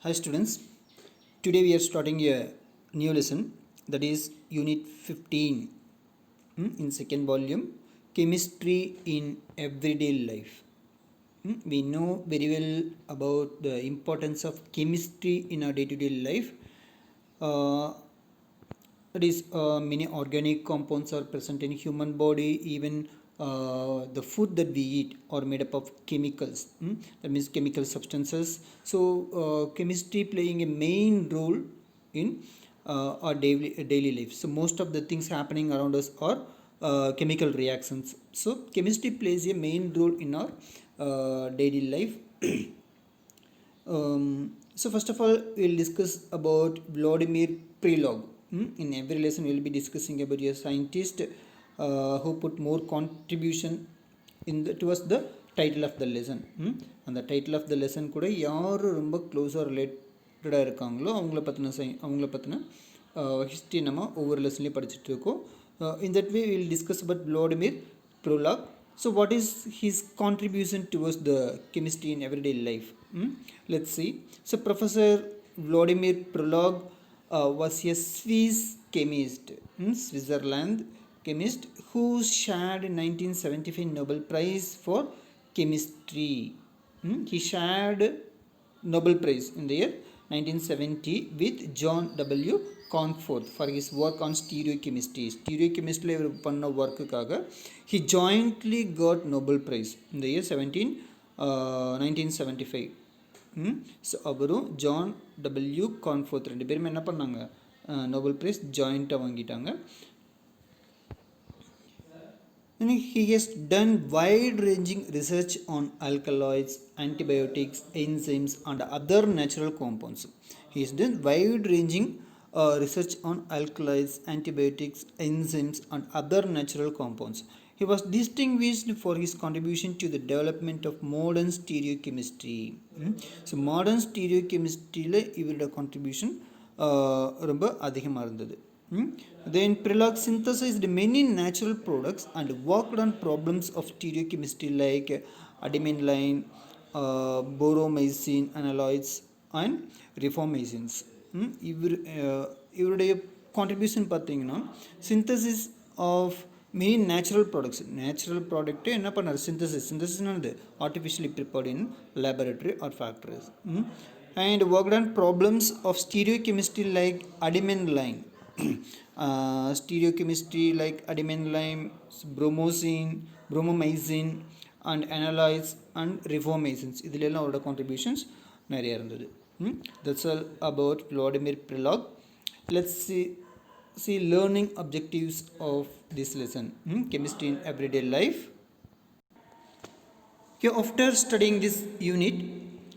Hi students, today we are starting a new lesson, that is unit 15 in second volume, chemistry in everyday life. We know very well about the importance of chemistry in our day-to-day life. That is many organic compounds are present in human body. Even the food that we eat are made up of chemicals, that means chemical substances. So chemistry playing a main role in our daily life. So most of the things happening around us are chemical reactions. So chemistry plays a main role in our daily life. So first of all, we'll discuss about Vladimir Prelog. In every lesson, we'll be discussing about a scientist who put more contribution towards the title of the lesson. And the title of the lesson கூட யார் ரொம்ப க்ளோஸாக ரிலேட்டடாக இருக்காங்களோ அவங்கள பற்றின history நம்ம ஒவ்வொரு லெசன்லேயும் படிச்சுட்டு இருக்கோம். In that way, we will discuss about Vladimir Prolog. So what is his contribution towards the chemistry in everyday life? Let's see. So Professor Vladimir Prolog was a Swiss chemist, Switzerland chemist, who shared 1975 Nobel Prize for chemistry. He shared Nobel Prize in the year 1970 with John W. Cornforth for his work on stereochemistry. Stereochemistry இவர் பண்ண ஒர்க்குக்காக he jointly got Nobel Prize in the year 1975. So அவரும் John W கான்ஃபோர்த் ரெண்டு பேருமே என்ன பண்ணாங்க, Nobel prize ஜாயிண்ட்டாக வாங்கிட்டாங்க. He has done wide-ranging research on alkaloids, antibiotics, enzymes, and other natural compounds. He has done wide-ranging research on alkaloids, antibiotics, enzymes, and other natural compounds. He was distinguished for his contribution to the development of modern stereochemistry. So modern stereochemistry இவரோட contribution ரொம்ப அதிகமாக இருந்தது. Then Prelog synthesized many natural products and worked on problems of stereochemistry like adamine, boromycin analoids and rifamycins. இவருடைய contribution பார்த்தீங்கன்னா synthesis of many natural product என்ன பண்ணார், சிந்தசிஸ்னது artificially prepared in laboratory or factories. And worked on problems of stereochemistry like adamine, stereochemistry like adamine, bromomycin and analytes and rifamycins. இதிலெல்லாம் அவரோட contributions நிறைய இருந்தது. That's all about Vladimir Prelog. Let's see learning objectives of this lesson, chemistry in everyday life. Okay, after studying this unit,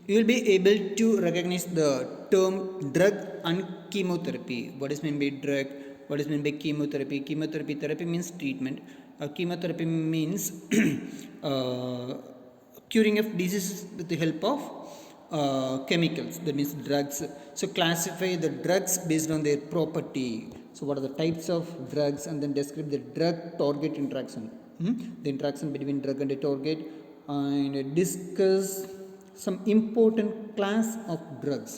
you will be able to recognize the term drug and chemotherapy. What is meant by drug? What is meant by chemotherapy? Therapy means treatment. Chemotherapy means curing of diseases with the help of chemicals, that means drugs. So classify the drugs based on their property. So what are the types of drugs, and then describe the drug target interaction, the interaction between drug and a target, and discuss some important class of drugs.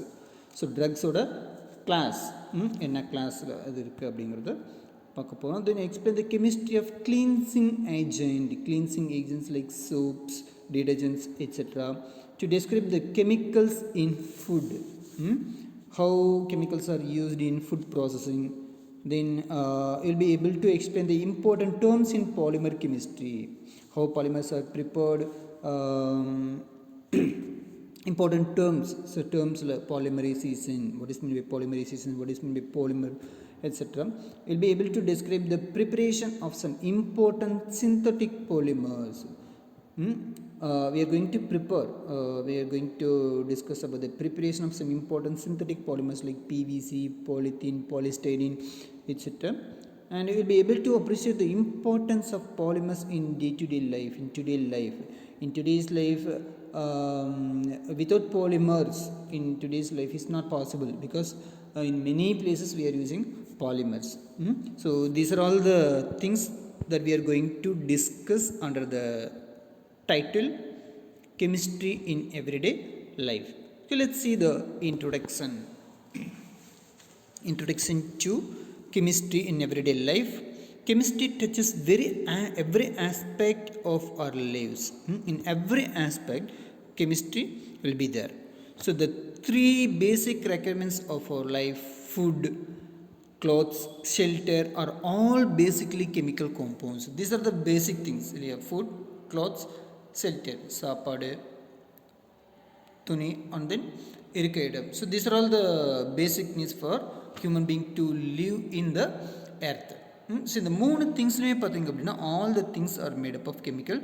So drugs oda class என்ன கிளாஸில் அது இருக்குது அப்படிங்கிறத பார்க்க போகிறோம். Then explain the chemistry of cleansing agents like soaps, detergents, etc. To describe the chemicals in food, how chemicals are used in food processing. Then you'll be able to explain the important terms in polymer chemistry, how polymers are prepared, important terms. So terms like polymerization, what is meant by polymerization, what is meant by polymer, etc. You'll be able to describe the preparation of some important synthetic polymers. We are going to discuss about the preparation of some important synthetic polymers like PVC, polythene, polystyrene, etc. And you will be able to appreciate the importance of polymers in day-to-day life, in today's life. Without polymers in today's life is not possible, because in many places we are using polymers. So these are all the things that we are going to discuss under the title chemistry in everyday life. Okay, let's see the introduction. Introduction to chemistry in everyday life. Chemistry touches every aspect of our lives. In every aspect, chemistry will be there. So the three basic requirements of our life, food, clothes, shelter, are all basically chemical compounds. These are the basic things. Food, clothes, shelter, சாப்பாடு, துணி, and then இருக்க இடம். So these are all the basic needs for human being to live in the earth. So இந்த மூணு திங்ஸ்லேயே பார்த்தீங்க அப்படின்னா all the things are made up of chemical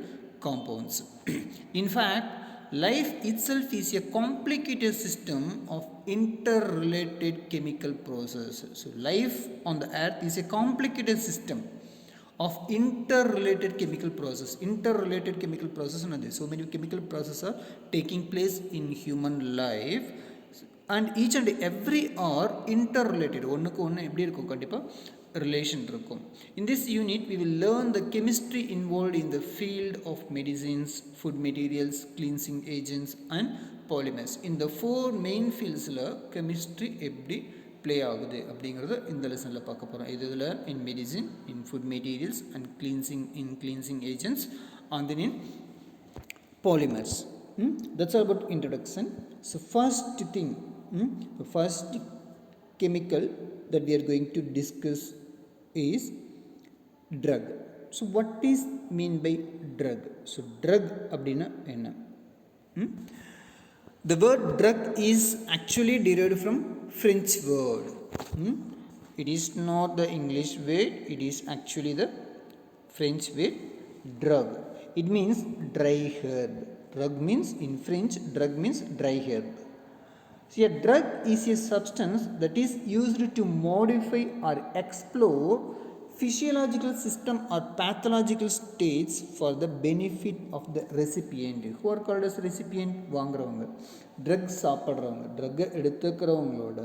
compounds. In fact, life itself is a complicated system of interrelated chemical processes. So life on the earth is a complicated system of interrelated chemical process. Interrelated chemical process, so many chemical processes are taking place in human life, and each and every are interrelated. ஒன்றுக்கு ஒன்று எப்படி இருக்கும், கண்டிப்பாக relation இருக்கும். In this unit we will learn the chemistry involved in the field of medicines, food materials, cleansing agents and polymers. In the four main fields chemistry எப்படி play ஆகுது அப்படிங்கிறத இந்த லெசனில் பார்க்க போகிறோம். இதில் இன் medicine, in food materials and cleansing agents, and then in polymers. That's all about introduction. So first thing, the first chemical that we are going to discuss is drug. So what is mean by drug? So drug அப்படின்னா என்ன? The word drug is actually derived from French word. It is not the English word, it is actually the French word drug. It means dry herb. Drug means, in French, drug means dry herb. See, a drug is a substance that is used to modify or explore physiological system or pathological states for the benefit of the recipient. Who are called as recipient? வாங்குறவங்க, drug சாப்பிட்றவங்க, ட்ரக்கை எடுத்துக்கிறவங்களோட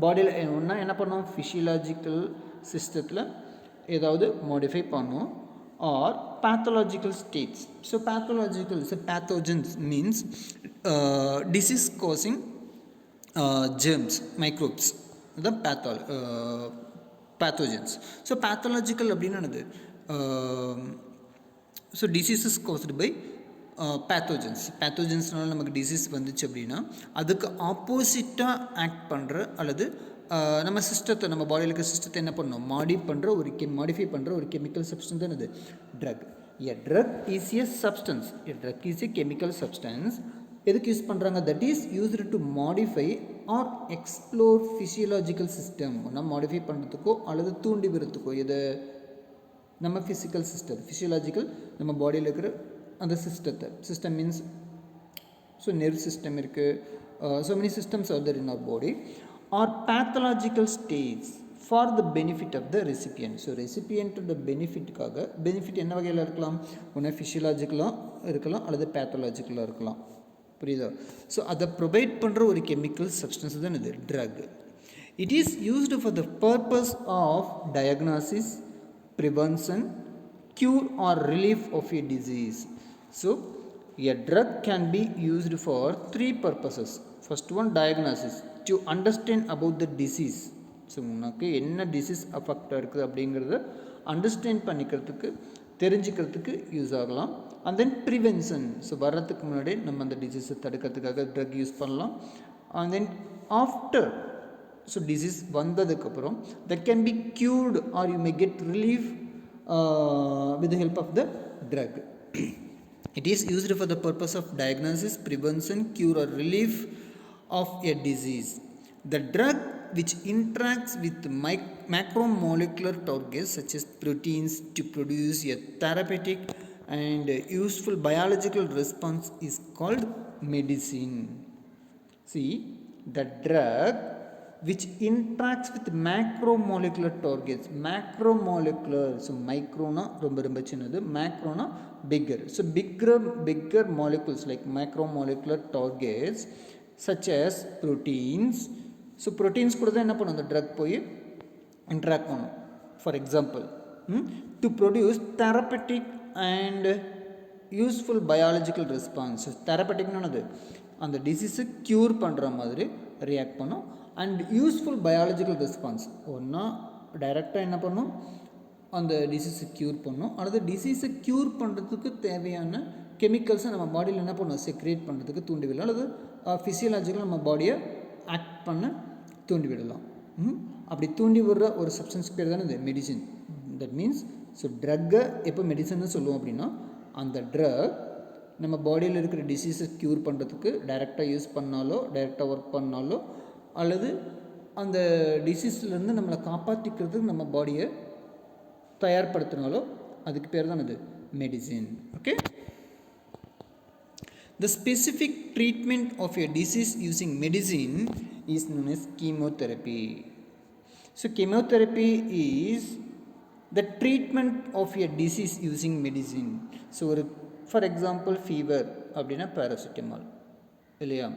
பாடியில் ஒன்றா என்ன பண்ணோம், physiological சிஸ்டத்தில் ஏதாவது modify பண்ணோம், R pathological states. So pathological, so pathogens means disease causing germs, microbes, the pathogens. So pathological அப்படின்னா என்னது, so diseases caused by pathogens. Pathogens-னால நமக்கு டிசீஸ் வந்துச்சு அப்படின்னா அதுக்கு ஆப்போசிட்டாக ஆக்ட் பண்ணுற அல்லது நம்ம சிஸ்டத்தை, நம்ம பாடியில் இருக்கிற சிஸ்டத்தை என்ன பண்ணணும், மாடிஃபை பண்ணுற ஒரு கெமிக்கல் சப்ஸ்டன்ஸ் தான் இது drug. A drug is a substance, a drug is a chemical substance. எதுக்கு யூஸ் பண்ணுறாங்க, that is used to modify or explore physiological system. நம்ம மாடிஃபை பண்ணுறதுக்கோ அல்லது தூண்டி விடுறதுக்கோ, எது நம்ம ஃபிசிக்கல் சிஸ்டம், ஃபிசியலாஜிக்கல் நம்ம பாடியில் இருக்கிற அந்த சிஸ்டத்தை. System means so nerve system இருக்குது, so many systems are there in our body. Or pathological states for the benefit of the recipient. So recipient பெனிஃபிட்டுக்காக, பெனிஃபிட் என்ன வகையில் இருக்கலாம், ஒன்று ஃபிசியலாஜிக்கலாக இருக்கலாம் அல்லது பேத்தலாஜிக்கலாக இருக்கலாம், புரியுதா? ஸோ அதை ப்ரொவைட் பண்ணுற ஒரு கெமிக்கல் சப்ஸ்டன்ஸ் தான் இது drug. It is used for the purpose of diagnosis, prevention, cure or relief of a disease. So a drug can be used for three purposes. First one, diagnosis, to understand about the disease. So உனக்கு என்ன disease affect இருக்குது அப்படிங்கிறத understand பண்ணிக்கிறதுக்கு, தெரிஞ்சுக்கிறதுக்கு use ஆகலாம். And then prevention, so வர்றதுக்கு முன்னாடி நம்ம அந்த டிசீஸை தடுக்கிறதுக்காக ட்ரக் யூஸ் பண்ணலாம். And then after, so disease வந்ததுக்கப்புறம் that can be cured or you may get relief with the help of the drug. It is used for the purpose of diagnosis, prevention, cure or relief of a disease. The drug which interacts with macromolecular targets such as proteins to produce a therapeutic and useful biological response is called medicine. See, the drug which interacts with macromolecular targets. Macromolecular, so microna ரொம்ப சின்னது, macrona bigger. So bigger molecules like macromolecular targets such as proteins. So proteins கூட தான் என்ன பண்ணும், அந்த drug போய் interact பண்ணும். For example, to produce therapeutic and useful biological response. தெரப்பட்டிக்னு அந்த டிசீஸை க்யூர் பண்ணுற மாதிரி ரியாக்ட் பண்ணும். அண்ட் யூஸ்ஃபுல் பயாலஜிக்கல் ரெஸ்பான்ஸ் ஒன்றா டைரெக்டாக என்ன பண்ணும், அந்த டிசீஸை க்யூர் பண்ணும், அல்லது டிசீஸை க்யூர் பண்ணுறதுக்கு தேவையான கெமிக்கல்ஸை நம்ம பாடியில் என்ன பண்ணும், செக்ரேட் பண்ணுறதுக்கு தூண்டிவிடலாம், அல்லது ஃபிசியலாஜிக்கலாக நம்ம பாடியை ஆக்ட் பண்ண தூண்டிவிடலாம். அப்படி தூண்டி விடுற ஒரு சப்ஸ்டன்ஸ் பேர் தானே இது மெடிசின். தட் மீன்ஸ் ஸோ ட்ரக்கை எப்போ மெடிசன்னு சொல்லுவோம் அப்படின்னா, அந்த ட்ரக் நம்ம பாடியில் இருக்கிற டிசீஸை க்யூர் பண்ணுறதுக்கு டைரெக்டாக யூஸ் பண்ணாலோ, டைரெக்டாக ஒர்க் பண்ணாலோ, அல்லது அந்த டிசீஸ்லேருந்து நம்மளை காப்பாற்றிக்கிறதுக்கு நம்ம பாடியை தயார்படுத்தினாலோ அதுக்கு பேர் தான் இது medicine. Okay. The specific treatment of a disease using medicine is known as chemotherapy. So chemotherapy is the treatment of a disease using medicine. So for example fever அப்படின்னா paracetamol இல்லையா.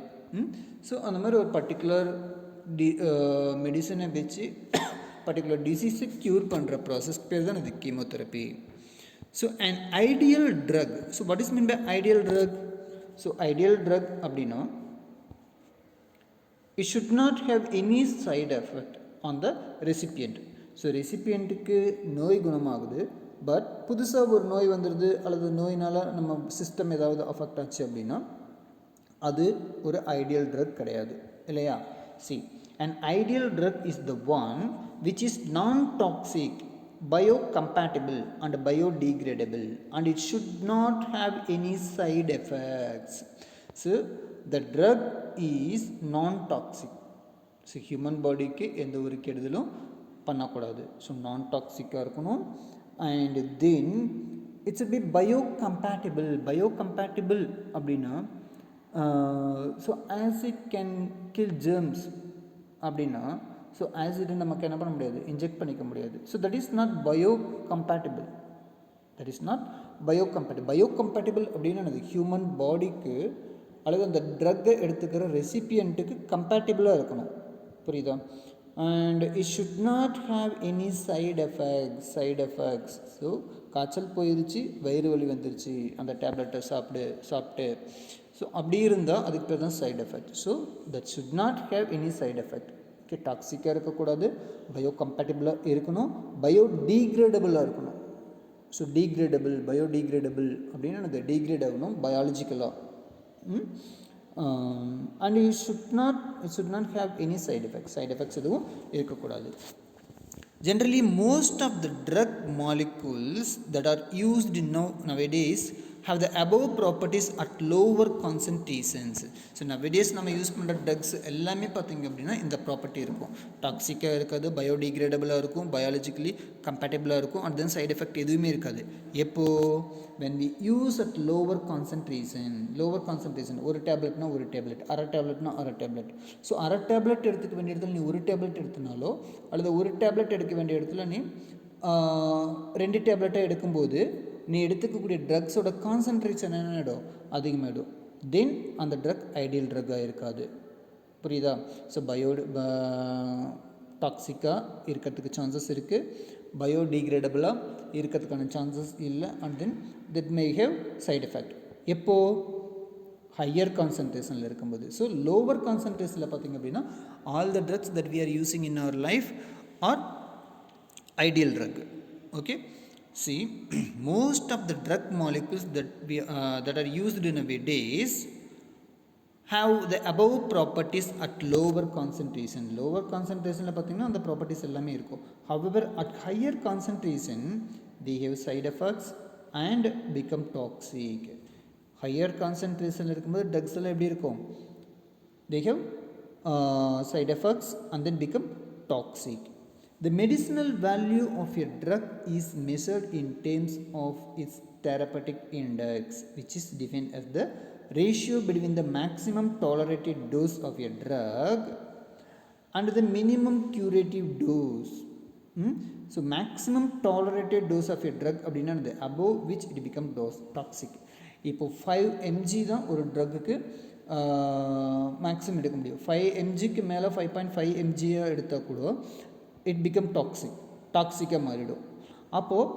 ஸோ அந்த மாதிரி ஒரு பர்டிகுலர் மெடிசனை வச்சு particular டிசீஸை cure பண்ணுற process பேர் தான் இது chemotherapy. So an ideal drug. So what is mean by ideal drug? So ideal drug அப்படின்னா it should not have any side effect on the recipient. So ரெசிபியண்ட்டுக்கு நோய் குணமாகுது, பட் புதுசாக ஒரு நோய் வந்துடுது அல்லது நோயினால் நம்ம சிஸ்டம் ஏதாவது அஃபெக்ட் ஆச்சு அப்படின்னா அது ஒரு ஐடியல் ட்ரக் கிடையாது இல்லையா. See, an ideal drug is the one which is non-toxic, biocompatible and biodegradable, and it should not have any side effects. So the drug is non-toxic. So human bodyக்கு எந்த ஒரு கெடுதலும் பண்ணக்கூடாது. ஸோ நான் டாக்ஸிக்காக இருக்கணும். And then it's be biocompatible. Biocompatible அப்படின்னா so acid can kill germs அப்படின்னா so ஆசிட்டை நமக்கு என்ன பண்ண முடியாது, இன்ஜெக்ட் பண்ணிக்க முடியாது. So that is not biocompatible. That is not biocompatible. Biocompatible அப்படின்னா அது ஹியூமன் பாடிக்கு அல்லது அந்த ட்ரக்கை எடுத்துக்கிற ரெசிபியண்ட்டுக்கு கம்பேட்டிபிளாக இருக்கணும். புரியுதா? and it should not have any side effects. So காய்ச்சல் போயிடுச்சு, வயிறு வலி வந்துருச்சு, அந்த டேப்லெட்டை சாப்பிட்டு ஸோ அப்படி இருந்தால் அதுக்கு பேர் தான் side effect. So that should not have any side effect. Okay. டாக்ஸிக்காக இருக்கக்கூடாது, பயோகம்பேட்டிபிளாக இருக்கணும், பயோடீக்ரேடபிளாக இருக்கணும். ஸோ டீக்ரேடபிள், பயோடீக்ரேடபிள் அப்படின்னா அது டீக்ரேட் ஆகணும் பயாலஜிக்கலாக. and it should not have any side effects எதுவும் இருக்கக்கூடாது. Generally most of the drug molecules that are used nowadays have the above properties at lower concentrations. So nowadays நம்ம யூஸ் பண்ணுற drugs எல்லாமே பார்த்திங்க அப்படின்னா இந்த ப்ராப்பர்ட்டி இருக்கும். டாக்ஸிக்காக இருக்காது, பயோடிகிரேடபிளாக இருக்கும், பயாலஜிக்கலி கம்பேட்டபிளாக இருக்கும், அண்ட் தென் சைடு எஃபெக்ட் எதுவுமே இருக்காது. எப்போது when we use at lower concentration. ஒரு டேப்லெட்னா ஒரு டேப்லெட், அரை டேப்லெட்னா அரை டேப்லெட். ஸோ அரை டேப்லெட் எடுத்துக்க வேண்டிய இடத்துல நீ ஒரு டேப்லெட் எடுத்தினாலோ அல்லது ஒரு டேப்லெட் எடுக்க வேண்டிய இடத்துல நீ 2 டேப்லெட்டாக எடுக்கும்போது நீ எடுத்துக்கக்கூடிய ட்ரக்ஸோட கான்சன்ட்ரேஷன் என்ன ஆகிடும், அதிகமாகிடும். தென் அந்த ட்ரக் ஐடியல் ட்ரக்காக இருக்காது. புரியுதா? ஸோ டாக்ஸிக்காக இருக்கிறதுக்கு சான்சஸ் இருக்குது, பயோடிகிரேடபிளாக இருக்கிறதுக்கான சான்சஸ் இல்லை, and then that may have side effect. எப்போது ஹையர் கான்சன்ட்ரேஷனில் இருக்கும்போது. ஸோ லோவர் கான்சன்ட்ரேஷனில் பார்த்திங்க அப்படின்னா all the drugs that we are using in our life are ideal drug. Okay. See, most of the drug molecules that are used nowadays have the above properties at lower concentration. Lower concentration பார்த்தீங்கன்னா அந்த properties எல்லாமே இருக்கும். However, at higher concentration they have side effects and become toxic. Higher concentration இருக்கும்போது drugs எல்லாம் எப்படி இருக்கும், they have side effects and then become toxic. The medicinal value of a drug is measured in terms of its therapeutic index, which is defined as the ratio between the maximum tolerated dose of a drug and the minimum curative dose. So maximum tolerated dose of a drug அப்படின்னா அது above which it become toxic. இப்போ 5 mg தான் ஒரு ட்ரக்குக்கு maximum எடுக்க முடியும். 5 mgக்கு மேலே 5.5 mg எடுத்தால் கூட இட் பிகம் டாக்ஸிக்காக மாறிடும். அப்போது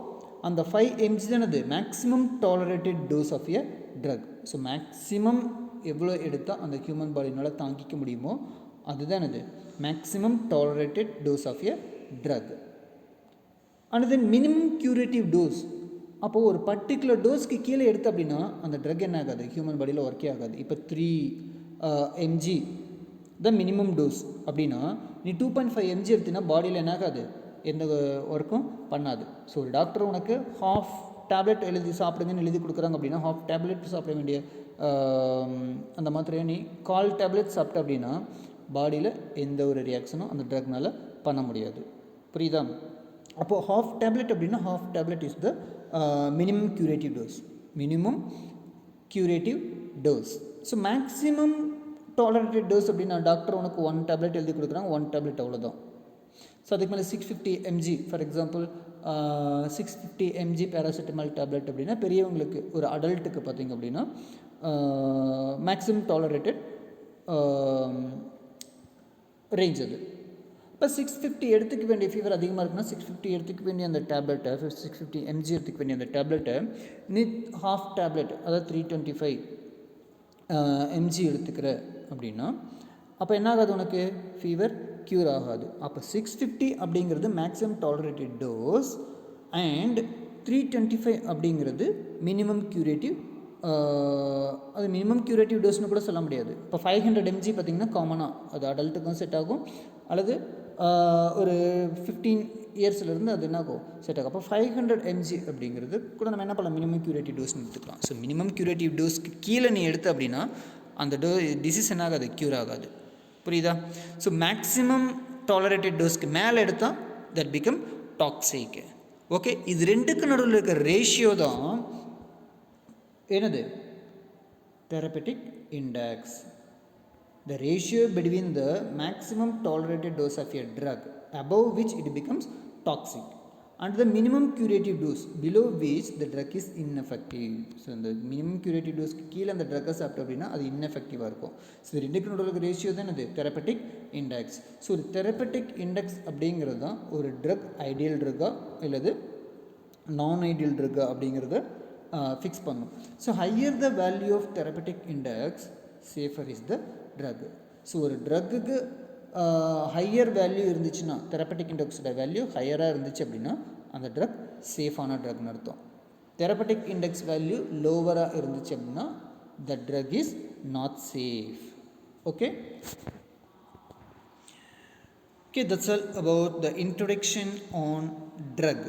அந்த 5 mg தானது maximum tolerated dose of a drug. So maximum எவ்வளோ எடுத்தால் அந்த ஹியூமன் பாடினால் தாங்கிக்க முடியுமோ அதுதான் அது maximum tolerated dose of a drug. And then minimum curative dose. அப்போது ஒரு பர்டிகுலர் டோஸ்க்கு கீழே எடுத்து அப்படின்னா அந்த ட்ரக் என்ன ஆகாது, ஹியூமன் பாடியில் ஒர்க்கே ஆகாது. இப்போ 3 mg த மினிமம் டோஸ் அப்படின்னா நீ 2.5 mg எடுத்தினா பாடியில் என்ன ஆகாது, எந்த ஒர்க்கும் பண்ணாது. ஸோ ஒரு டாக்டர் உனக்கு ஹாஃப் டேப்லெட் எழுதி சாப்பிடுங்கன்னு எழுதி கொடுக்குறாங்க அப்படின்னா ஹாஃப் டேப்லெட் சாப்பிட வேண்டிய அந்த மாத்திரையை நீ 1/4 டேப்லெட் சாப்பிட்ட அப்படின்னா பாடியில் எந்த ஒரு ரியாக்ஷனும் அந்த ட்ரக்னால் பண்ண முடியாது. புரியுதா? அப்போது ஹாஃப் டேப்லெட் அப்படின்னா half tablet is the minimum curative dose. Minimum curative dose. So maximum tolerated dose அப்படின்னா டாக்டர் உனக்கு 1 டேப்லெட் எழுதி கொடுக்குறாங்க, 1 டேப்லெட் அவ்வளோதான். ஸோ அதுக்கு மேலே 650 mg for example 650 mg paracetamol tablet அப்படின்னா பெரியவங்களுக்கு ஒரு அடல்ட்டுக்கு பார்த்திங்க அப்படின்னா மேக்ஸிமம் டாலரேட்டட் ரேஞ்ச் அது. இப்போ 650 எடுத்துக்க வேண்டிய ஃபீவர் அதிகமாக இருக்குன்னா 650 எடுத்துக்க வேண்டிய அந்த டேப்லெட்டை 650 mg எடுத்துக்க வேண்டிய அந்த டேப்லெட்டை நீ ஹாஃப் டேப்லெட் அதாவது 325 mg எடுத்துக்கிற அப்படின்னா அப்போ என்ன ஆகாது, உனக்கு ஃபீவர் க்யூர் ஆகாது. அப்போ 650 அப்படிங்கிறது மேக்ஸிமம் டாலரேட்டட் டோஸ் அண்ட் 325 அப்படிங்கிறது மினிமம் க்யூரேட்டிவ். அது மினிமம் க்யூரேட்டிவ் டோஸ்னு கூட சொல்ல முடியாது. இப்போ 500 mg பார்த்திங்கன்னா காமனாக அது அடல்ட்டுக்கும் செட் ஆகும், அல்லது ஒரு 15 இயர்ஸ்லேருந்து அது என்ன ஆகும் செட் ஆகும். அப்போ 500 mg அப்படிங்கிறது கூட நம்ம என்ன பண்ணலாம், மினிமம் க்யூரேட்டிவ் டோஸ்னு எடுத்துக்கலாம். ஸோ மினிமம் க்யூரேட்டிவ் டோஸ்க்கு கீழே நீ எடுத்த அப்படின்னா அந்த டிசீஸ் என்ன ஆகாது, க்யூர் ஆகாது. புரியுதா? ஸோ மேக்ஸிமம் டாலரேட்டட் டோஸ்க்கு மேலே எடுத்தால் தட் பிகம் டாக்ஸிக். ஓகே, இது ரெண்டுக்கு நடுவில் இருக்கிற ரேஷியோ தான் என்னது, தெரபெட்டிக் index. The ratio between the maximum tolerated dose of a drug above which it becomes toxic and the minimum curative dose below which the drug is ineffective. So இந்த minimum curative டோஸ்க்கு கீழே அந்த ட்ரக்கை சாப்பிட்டோம் அப்படின்னா அது இன்னெஃபெக்டிவாக இருக்கும். So இது ரெண்டுக்கு நடுவில் ரேஷியோ தான் இது தெரபெட்டிக் இண்டெக்ஸ். ஸோ ஒரு தெரபெட்டிக் இண்டெக்ஸ் அப்படிங்கிறது தான் ஒரு ட்ரக் ஐடியல் ட்ரக்கா இல்லது நான் ஐடியல் ட்ரக்கா அப்படிங்கிறத ஃபிக்ஸ் பண்ணும். So higher the value of therapeutic index safer is the drug. ஸோ ஒரு ட்ரக்குக்கு ஹையர் வேல்யூ இருந்துச்சுன்னா தெரபெட்டிக் இண்டெக்ஸோட வேல்யூ ஹையராக இருந்துச்சு அப்படின்னா அந்த ட்ரக் சேஃபான ட்ரக்னு அர்த்தம். தெரபெட்டிக் இண்டெக்ஸ் வேல்யூ லோவராக இருந்துச்சு அப்படின்னா the drug is not safe. Okay, that's all about the introduction on drug.